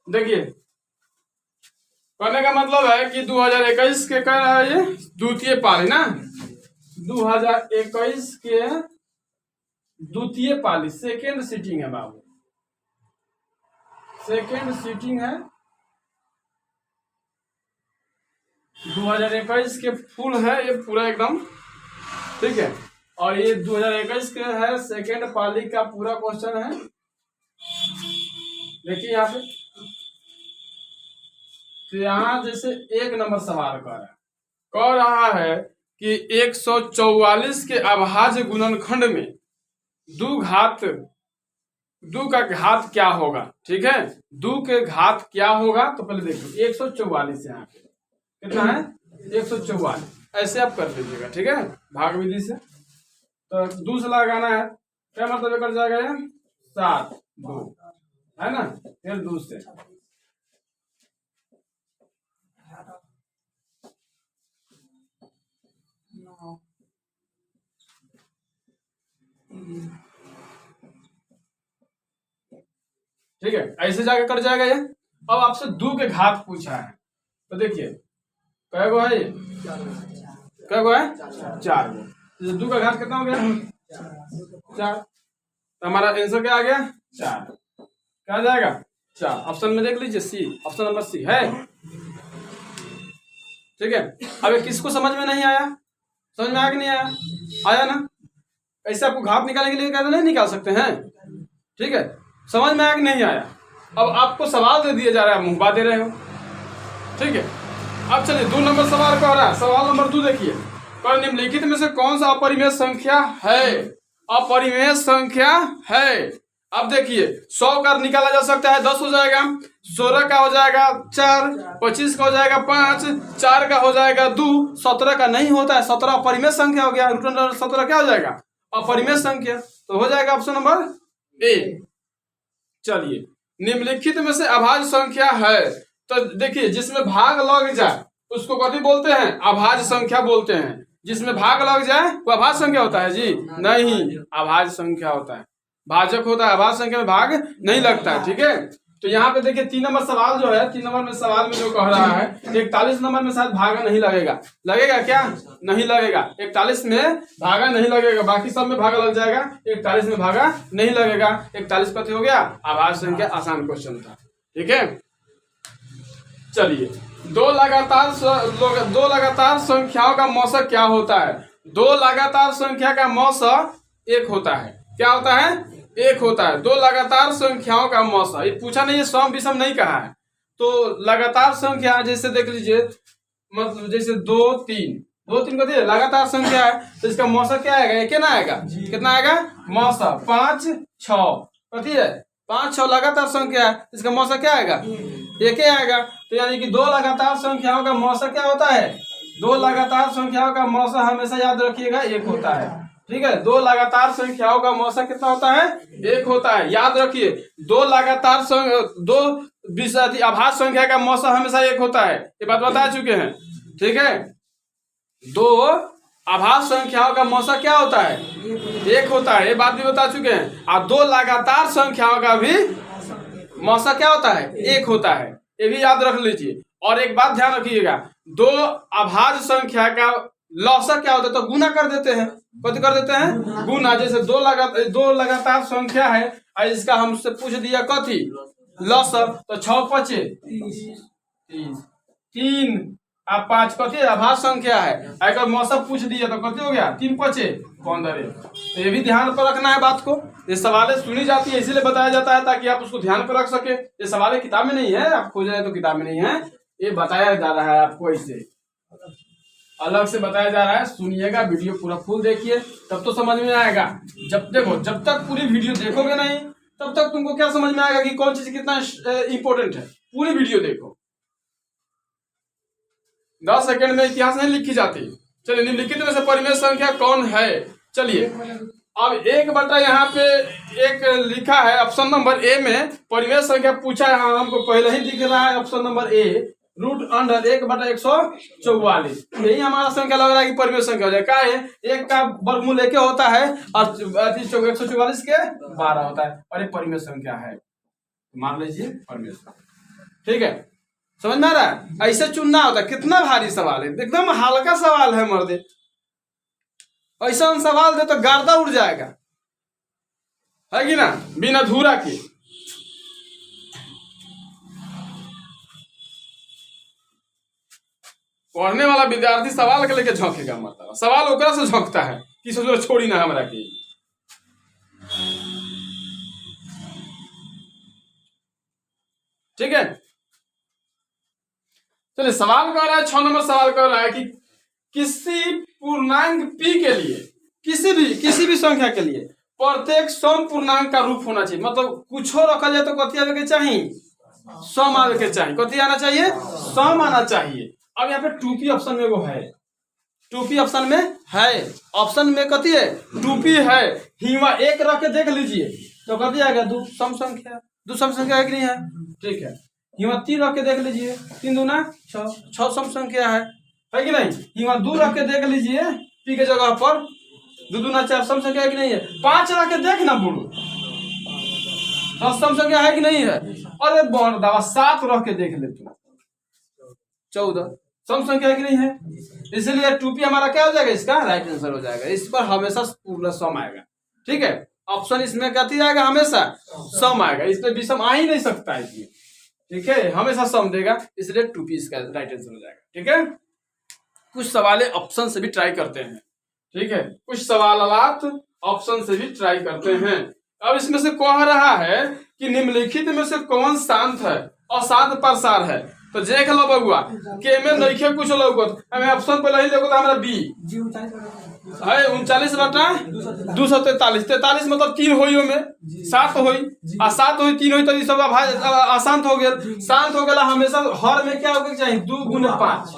देखिए करने का मतलब है कि 2021 के कर रहा है ये द्वितीय पाली ना, 2021 के द्वितीय पाली सेकेंड सीटिंग है बाबू, सेकेंड सीटिंग है 2021 के फुल है ये पूरा एकदम, ठीक है। और ये 2021 के है सेकेंड पाली का पूरा क्वेश्चन है। देखिए यहाँ पे तो यहाँ जैसे एक नंबर सवाल कह रहा है कि 144 के अभाज्य गुणनखंड में दू का घात क्या होगा, ठीक है। दू के घात क्या होगा तो पहले देखिए 144 यहाँ पे कितना है 144, ऐसे आप कर लीजिएगा, ठीक है, भाग विधि से। तो 2 से लगाना है, क्या मतलब कर जाएगा ये 7 2 है ना, फिर 2 से ठीक है, ऐसे जाके कट जाएगा ये। अब आपसे 2 के घात पूछा है तो देखिए कै गो है, कै गो है 4 गो, 2 का घात कितना हो गया 4, तो हमारा आंसर क्या आ गया 4, क्या आ जाएगा 4। ऑप्शन में देख लीजिए सी, ऑप्शन नंबर सी है, ठीक है। अब किसको समझ में नहीं आया, समझ में आया कि नहीं आया, आया ना। ऐसे आपको घात निकालने के लिए कहते नहीं निकाल सकते हैं, ठीक है। समझ में आया कि नहीं आया। अब आपको सवाल दे दिया जा रहा है, मुंहबा दे रहे हो, ठीक है। अब चलिए 2 नंबर सवाल कह रहा है, सवाल नंबर 2 देखिए, कर निम्नलिखित में से कौन सा अपरिमेय संख्या है, अपरिमेय संख्या है। अब देखिए 100 का निकाला जा सकता है 10 हो जाएगा, 16 का हो जाएगा 4, 25 का हो जाएगा 5, 4 का हो जाएगा 2, 17 का नहीं होता है, 17 अपरिमेय संख्या हो गया, रूट 17 क्या हो जाएगा अपरिमेय संख्या, तो हो जाएगा ऑप्शन नंबर ए। चलिए निम्नलिखित में से अभाज्य संख्या है, तो देखिए जिसमें भाग लग जाए उसको कथी बोलते हैं अभाज्य संख्या बोलते हैं, जिसमें भाग लग जाए वो अभाज्य संख्या होता है जी नहीं, अभाज्य संख्या होता है, भाजक होता है, अभाज्य संख्या में भाग नहीं लगता है, ठीक है। तो यहाँ पे देखिए 3 नंबर सवाल जो है, 3 नंबर में सवाल में जो कह रहा है 41 नंबर में शायद भागा नहीं लगेगा, लगेगा क्या नहीं लगेगा, 41 में भागा नहीं लगेगा, बाकी सब में भागा लग जाएगा, 41 में भागा नहीं लगेगा। 41 कथी हो गया अभाज्य संख्या, आसान क्वेश्चन था, ठीक है। चलिए दो लगातार संख्याओं का मौसक क्या होता है, 2 लगातार संख्या का मौसक 1 होता है, क्या होता है 1 होता है। 2 लगातार संख्याओं का मौसक, ये पूछा नहीं है, सम विषम नहीं कहा है, तो लगातार संख्या जैसे देख लीजिए, मतलब जैसे 2 3 को दिए लगातार संख्या है तो इसका मौसक क्या आएगा, एक ना आएगा, कितना आएगा मौसक 5 6 कथी है 5 6 लगातार संख्या है, इसका मौसक क्या आएगा एक ही आएगा। तो यानी कि 2 लगातार संख्याओं का मौसक क्या होता है, 2 लगातार संख्याओं का मौसक हमेशा याद रखिएगा 1 होता है, ठीक है। 2 लगातार संख्याओं का मौसक कितना होता है 1 होता है, याद रखिए 2 लगातार 2 अभाज्य संख्या का मौसक हमेशा 1 होता है, ये बात बता चुके हैं, ठीक है। 2 अभाज्य संख्याओं का मौसक क्या होता है 1 होता है, ये बात भी बता चुके हैं। और 2 लगातार संख्याओं का भी मौसक क्या होता है 1 होता है, ये भी याद रख लीजिए। और एक बात ध्यान रखिएगा, 2 अभाज्य संख्या का लौसक क्या होता है, तो गुना कर देते हैं, कथी कर देते हैं गुना। जैसे 2 लगातार संख्या है, इसका हमसे पूछ दिया कथी लौसक, तो 6 5 3 और 5 कथी अभाज्य संख्या है, अगर मौसक पूछ दिया तो कथी हो गया 3 5 15। तो ये भी ध्यान पर रखना है बात को, ये सवालें सुनी जाती है इसीलिए बताया जाता है ताकि आप उसको ध्यान पर रख सके। ये सवालें किताब में नहीं है, आप खोज रहे तो किताब में नहीं है, ये बताया जा रहा है आपको, ऐसे अलग से बताया जा रहा है। सुनिएगा, वीडियो पूरा फुल देखिए तब तो समझ में आएगा। जब तक पूरी वीडियो देखोगे नहीं तब तक तुमको क्या समझ में आएगा कि कौन चीज कितना इंपॉर्टेंट है। पूरी वीडियो देखो, 10 सेकंड में इतिहास नहीं लिखी जाती। चलिए निम्नलिखित में से परिमेय संख्या कौन है, चलिए अब 1/, यहाँ पे एक लिखा है ऑप्शन नंबर ए में परिमेय संख्या पूछा है, हमको पहले ही दिख रहा है ऑप्शन नंबर ए √1/144, यही हमारा संख्या लग रहा है कि परिमेय संख्या हो जाए। क्या है 1 का वर्गमूल 1 होता है और 144 के 12 होता है, और ये परिमेय संख्या है, मान लीजिए परिमेय संख्या। ठीक है, समझ में आ रहा है? ऐसे चुनना होता है। कितना भारी सवाल है, एकदम हल्का सवाल है मर्दे। ऐसा सवाल दे तो गर्दा उड़ जाएगा, है कि ना, बिना धूरा के। पढ़ने वाला विद्यार्थी सवाल के लेके झोंकेगा, मतलब सवाल ओकरा से झोंकता है कि सोचो छोड़ी ना हमरा के। ठीक है, चलिए सवाल कह रहा है, 6 नंबर सवाल कह रहा है कि किसी पूर्णांक p के लिए, किसी भी संख्या के लिए प्रत्येक सम पूर्णांक का रूप होना चाहिए। मतलब कुछ रखा जाए तो कथी आवे के चाहिए, सम आवे के चाहिए। कथी आना चाहिए, सम आना चाहिए। अब यहाँ पे 2p ऑप्शन में वो है, 2p ऑप्शन में है, ऑप्शन में कथी है, 2p है। हिवा एक रख के देख लीजिए तो कथी आएगा, दो सम संख्या, दो सम संख्या है कि नहीं है, ठीक है। हिवा 3 रख के देख लीजिए, 3 दूना 6, 6 सम संख्या है कि नहीं। हिवा 2 रख के देख लीजिए p के जगह पर, 2 दूना 4 सम संख्या है कि नहीं है। 5 रख के देख ना बुढ़ू, 10 सम संख्या है कि नहीं है। अरे बोल दवा 7 रख के देख ले तू, 14 सम संख्या है कि नहीं है। इसलिए 2p हमारा क्या हो जाएगा, इसका राइट आंसर हो जाएगा। इस पर हमेशा पूरा सम आएगा, ठीक है। ऑप्शन इसमें कथी आएगा, हमेशा सम आएगा, इसमें विषम आ ही नहीं सकता है इसमें, ठीक है, हमेशा सम देगा, इसलिए 2p इसका राइट आंसर हो जाएगा, ठीक है। कुछ सवाल ऑप्शन से भी ट्राई करते हैं, ठीक है, कुछ सवाल ऑप्शन से भी ट्राई करते हैं। अब इसमें से कह रहा है कि निम्नलिखित में से कौन शांत है और शांत प्रसार है। तो देख लो बबुआ, के में नइखे कुछ लोगत, हमें ऑप्शन पहले ही लोगत हमरा बी है 39/243, 43 मतलब 3 होई, में 7 होई, आ 7 होई 3 होई तो ई सब अशांत हो गेल। शांत हो गेला, हमेशा हर में क्या होके चाहिए, 2 गुने 5,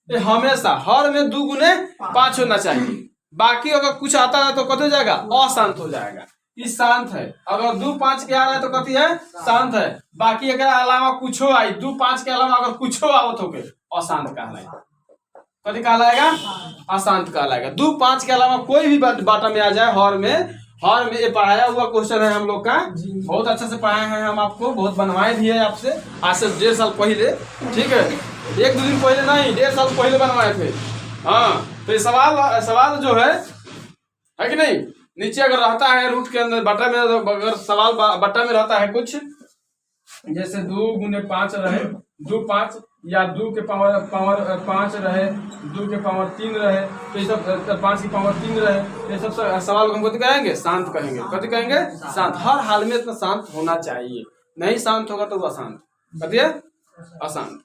ये हमेशा हर में 2 गुने 5 होना चाहिए। बाकी अगर कुछ आता है तो कथी हो जाएगा, अशांत हो जाएगा। ये शांत है, अगर 2 5 के आ रहा है तो कथी है, शांत है। बाकी अगर अलावा कुछ आई, 2 5 के अलावा अगर कुछ आवत हो गए, अशांत कहलाएगा। कथी कहलाएगा, अशांत कहलाएगा। 2 5 के अलावा कोई भी बाटा में आ जाए, हर में ये पढ़ाया हुआ क्वेश्चन है हम लोग का, बहुत अच्छे से पढ़ाए हैं हम आपको, बहुत बनवाए भी है आपसे, आज से 1.5 साल पहले, ठीक है, 1-2 दिन पहले नहीं, 1.5 साल पहले बनवाए थे। हाँ, तो ये सवाल जो है कि नहीं, नीचे अगर रहता है रूट के अंदर बट्टा में, अगर सवाल बट्टा में रहता है कुछ, जैसे 2 गुने 5 रहे, 2 5, या 2 के पावर 5 रहे, 2 के पावर 3 रहे, तो ये सब 5 की पावर 3 रहे, ये सब सवाल को हम कथी कहेंगे, शांत कहेंगे। कथी कहेंगे, शांत। हर हाल में इतना शांत होना चाहिए, नहीं शांत होगा तो अशांत, कथी है, अशांत।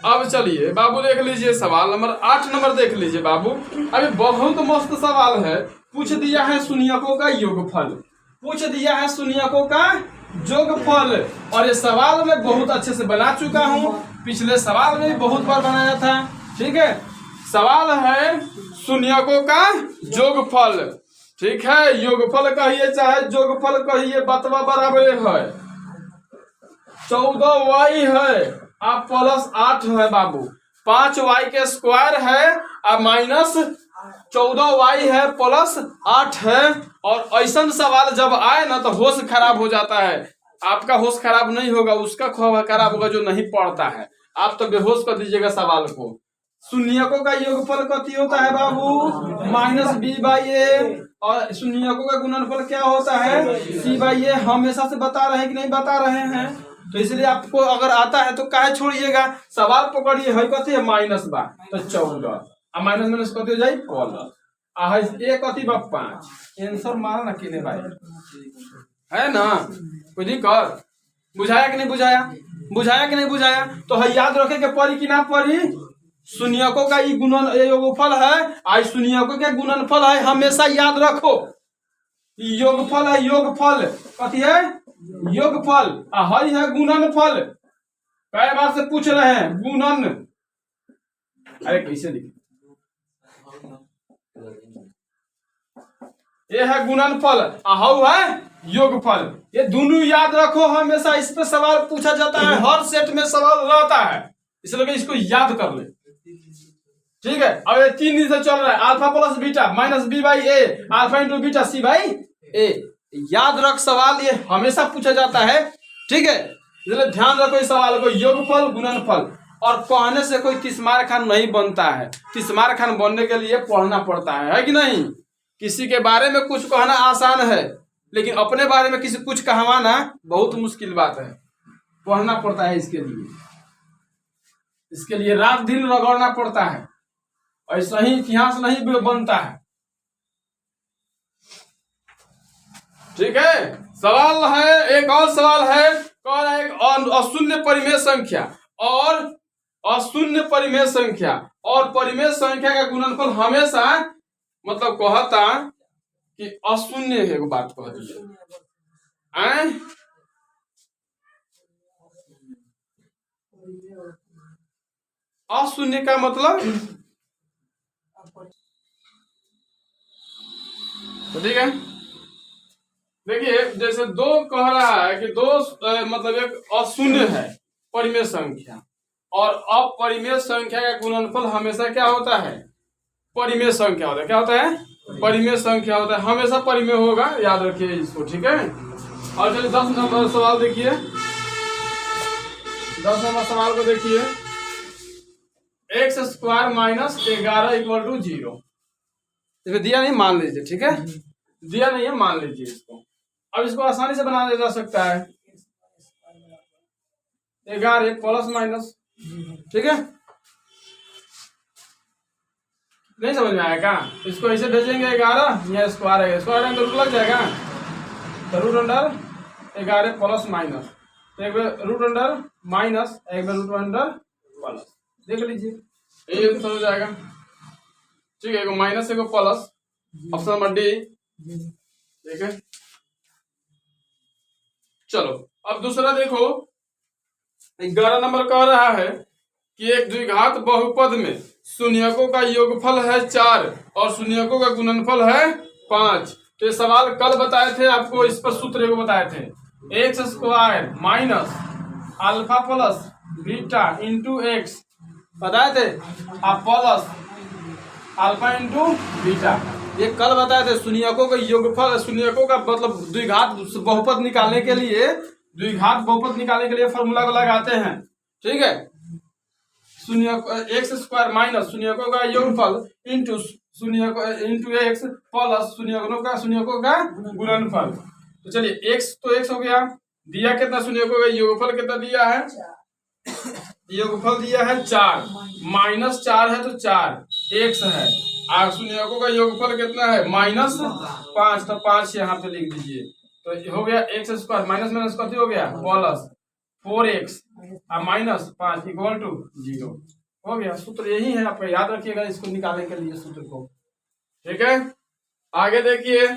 अब चलिए बाबू देख लीजिए सवाल नंबर 8 नंबर देख लीजिए बाबू। अभी बहुत मस्त सवाल है, पूछ दिया है शून्यकों का योगफल, पूछ दिया है शून्यकों का योगफल। और ये सवाल मैं बहुत अच्छे से बना चुका हूँ, पिछले सवाल में भी बहुत बार बनाया था, ठीक है। सवाल है शून्यकों का योगफल, ठीक है, योगफल कहिए चाहे योगफल कहिए, बतवा बराबर है 14y है, आप प्लस 8 है बाबू, 5y के स्क्वायर है, अब माइनस 14y है, प्लस 8 है। और ऐसा सवाल जब आए ना तो होश खराब हो जाता है। आपका होश खराब नहीं होगा, उसका खराब होगा जो नहीं पढ़ता है। आप तो बेहोश कर दीजिएगा सवाल को। शून्यकों का योगफल कथी होता है बाबू, -b/a, और शून्यकों का गुणनफल क्या होता है, c/a। हमेशा से बता रहे हैं कि नहीं बता रहे हैं, तो इसलिए आपको अगर आता है तो काहे छोड़िएगा, सवाल पकड़िए। है कथी है, माइनस बा तो 14, अब माइनस माइनस कथी हो जाए, प्लस, आ ए कथी बा 5। आंसर मारा ना किने भाई, है ना, कोई दिक्कत, बुझाया कि नहीं बुझाया, बुझाया कि नहीं बुझाया। तो है याद रखे के पढ़ी कि ना पढ़ी, शून्यकों का ये गुणन योगफल है, आज शून्यकों के गुणनफल है, हमेशा याद रखो। योगफल है, योगफल कथी है, योगफल, हई है गुणनफल। कई बार से पूछ रहे हैं गुणन, अरे कैसे लिखे, ये है गुणनफल, हऊ है योगफल। ये दोनों याद रखो हमेशा, इस पे सवाल पूछा जाता है, हर सेट में सवाल रहता है, इसलिए इसको याद कर ले, ठीक है। अब ये 3 दिन से चल रहा है, alpha plus beta minus b/a, alpha into beta c/a। याद रख सवाल, ये हमेशा पूछा जाता है, ठीक है। इसलिए ध्यान रखो इस सवाल को, योगफल गुणनफल और पढ़ने से कोई तिस्मार खान नहीं बनता है। तिस्मार खान बनने के लिए पढ़ना पड़ता है कि नहीं? किसी के बारे में कुछ कहना आसान है, लेकिन अपने बारे में किसी कुछ कहवाना बहुत मुश्किल बात है। पढ़ना पड़ता है इसके लिए रात दिन रगड़ना पड़ता है। ऐसा ही इतिहास नहीं बनता है। ठीक है, सवाल है, एक और सवाल है, कौन है? एक अशून्य परिमेय संख्या और अशून्य परिमेय संख्या और परिमेय संख्या का गुणनफल हमेशा मतलब कहता कि अशून्य है। एगो बात कह दिए अशून्य का मतलब तो ठीक है। देखिए जैसे दो कह रहा है कि दो मतलब एक अशून्य है परिमेय संख्या और अपरिमेय संख्या का गुणनफल हमेशा क्या होता है? परिमेय संख्या होता है। क्या होता है? परिमेय संख्या होता है, हमेशा परिमेय होगा, याद रखिए इसको। ठीक है, और चलिए 10 नंबर सवाल देखिए। 10 नंबर सवाल को देखिए, x² - 11 = 0। इसमें दिया नहीं, मान लीजिए। ठीक है, दिया नहीं है, मान लीजिए इसको। अब इसको आसानी से बनाया जा सकता है, 11 प्लस माइनस। ठीक है, नहीं समझ में आया क्या? इसको ऐसे भेजेंगे 11, यहाँ स्क्वायर है, स्क्वायर है तो रूट लग जाएगा, तो रूट अंडर 11 प्लस माइनस, तो एक बार रूट अंडर माइनस, एक बार रूट अंडर प्लस। देख लीजिए, यही समझ जाएगा। ठीक है, एक माइनस एक प्लस, ऑप्शन नंबर डी। ठीक है, चलो अब दूसरा देखो, 11 नंबर कह रहा है कि एक द्विघात बहुपद में शून्यकों का योगफल है 4 और शून्यकों का गुणनफल है 5। तो ये सवाल कल बताए थे आपको, इस पर सूत्र को बताए थे, x² minus alpha plus beta into x बताए थे, आप प्लस अल्फा इंटू बीटा, ये कल बताए थे। शून्यकों का योगफल, शून्यकों का मतलब द्विघात बहुपद निकालने के लिए, द्विघात बहुपद निकालने के लिए फॉर्मूला को लगाते हैं। ठीक है, शून्य x² माइनस शून्यकों का योगफल इंटू एक्स प्लस शून्यकों का गुणनफल। तो चलिए x तो x हो गया, दिया कितना? शून्यकों का योगफल कितना दिया है? योगफल दिया है 4, माइनस 4 है तो 4 x है, और शून्यकों का योगफल कितना है? -5, तो 5 यहाँ पे लिख दीजिए। तो हो गया x² माइनस माइनस कथी हो गया? प्लस 4x और माइनस 5 = 0 हो गया। सूत्र यही है, आपका याद रखिएगा इसको निकालने के लिए सूत्र को। ठीक है, आगे देखिए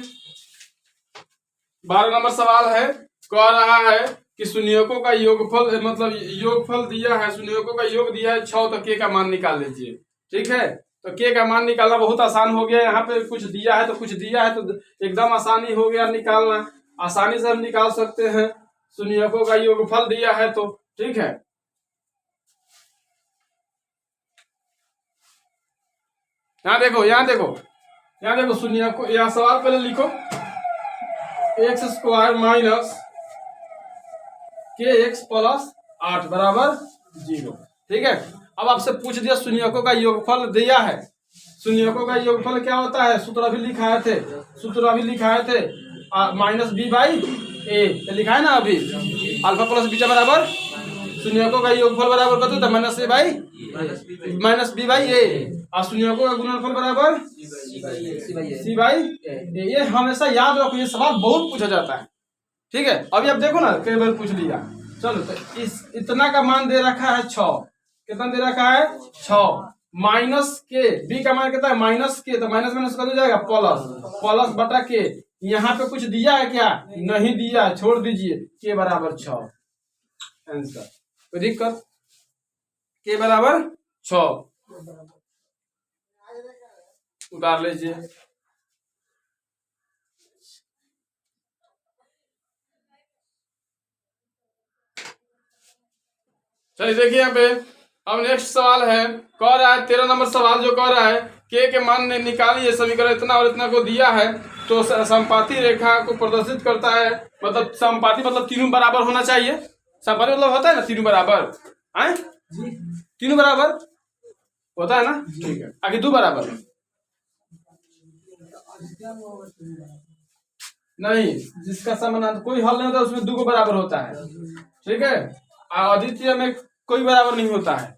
12 नंबर सवाल है, कह रहा है कि शून्यकों का योगफल मतलब योगफल दिया है, शून्यकों का योग दिया है 6, तो k का मान निकाल लीजिए। ठीक है, तो k का मान निकालना बहुत आसान हो गया। यहाँ पे कुछ दिया है तो कुछ दिया है, तो एकदम आसानी हो गया निकालना, आसानी से हम निकाल सकते हैं। शून्यकों का योगफल दिया है तो ठीक है, यहाँ देखो शून्यकों, यहाँ सवाल पहले लिखो, x² माइनस kx प्लस 8 बराबर 0। ठीक है, अब आपसे पूछ दिया शून्यकों का योगफल दिया है, शून्यकों का योगफल क्या होता है? सूत्र अभी लिखाए थे, -b/a लिखा है ना अभी, अल्फा प्लस बीटा बराबर शून्यकों का योगफल बराबर कत होता है? -b/a, और शून्यकों का गुणनफल बराबर c/a। ये हमेशा याद रखो, ये सवाल बहुत पूछा जाता है। ठीक है, अभी आप देखो ना, कई बार पूछ लिया। चलो, तो इस इतना का मान दे रखा है 6, कितना दे रखा है? 6 माइनस के, बी का मान कितना है? -k, तो माइनस माइनस कर जाएगा प्लस बटा के। यहाँ पे कुछ दिया है क्या? नहीं दिया, छोड़ दीजिए, k बराबर 6 आंसर। कोई दिक्कत? k बराबर 6 उतार लीजिए। चलिए देखिए यहाँ पे, अब नेक्स्ट सवाल है, कह रहा है 13 नंबर सवाल जो कह रहा है k के मान निकालिए, समीकरण इतना और इतना को दिया है, तो समपाती रेखा को प्रदर्शित करता है, मतलब समपाती मतलब तीनों बराबर होना चाहिए, समानुपाती मतलब होता है ना तीनों बराबर, आए तीनों बराबर होता है ना, ठीक है। आगे दो बराबर नहीं, जिसका समानांतर कोई हल नहीं होता उसमें दो को बराबर होता है, ठीक है। अद्वितीय में कोई बराबर नहीं होता है,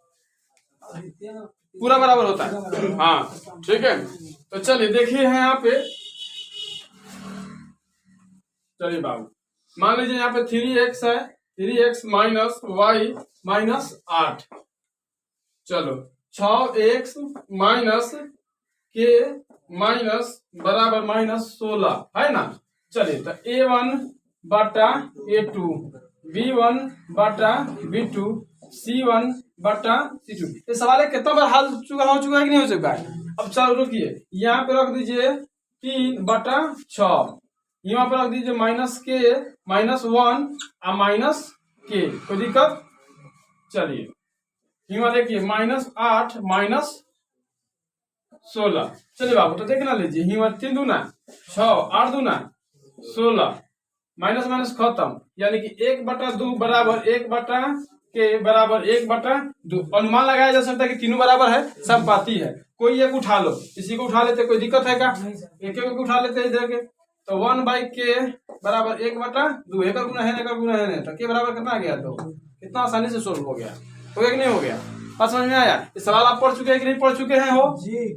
पूरा बराबर होता है, हाँ ठीक है। तो चलिए देखिए हैं यहाँ पे, चलिए बाबू मान लीजिए यहाँ पे 3x है, 3x माइनस वाई माइनस 8, चलो 6x माइनस के माइनस बराबर माइनस 16 है ना। चलिए तो a1 बटा a2, b1 बटा b2, c1 बटा c2। ये सवाल है कितना बार हो चुका है कि नहीं हो चुका है। अब चलो रुकिए, यहाँ पे रख दीजिए 3 बटा 6, यहाँ पे रख दीजिए माइनस के माइनस 1 और माइनस के, कोई दिक्कत। चलिए यहाँ देखिए माइनस 8 माइनस 16, चलिए बाबू तो देखना लीजिए, यहाँ 3 दूना 6, 8 दूना 16, माइनस माइनस खत्म, यानी कि 1/2 बराबर 1 बटा के बराबर 1/2। अनुमान लगाया जा सकता है कि तीनों बराबर है, समपाती है। कोई एक उठा लो, इसी को उठा लेते, कोई दिक्कत है क्या, एक एक उठा लेते हैं इधर के। तो 1/k बराबर 1/2, एक गुना है नहीं, तो के बराबर कितना आ गया, तो कितना आसानी से सोल्व हो गया कि नहीं हो गया। बात समझ में आया। इस सवाल आप पढ़ चुके हैं कि नहीं पढ़ चुके हैं, हो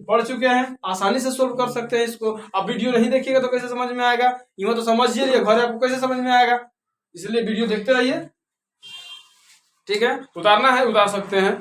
पढ़ चुके हैं, आसानी से सोल्व कर सकते हैं इसको। अब वीडियो नहीं देखिएगा तो कैसे समझ में आएगा, यूं तो समझिए लिए घर आपको कैसे समझ में आएगा, इसलिए वीडियो देखते रहिए, ठीक है। उतारना है उतार सकते हैं।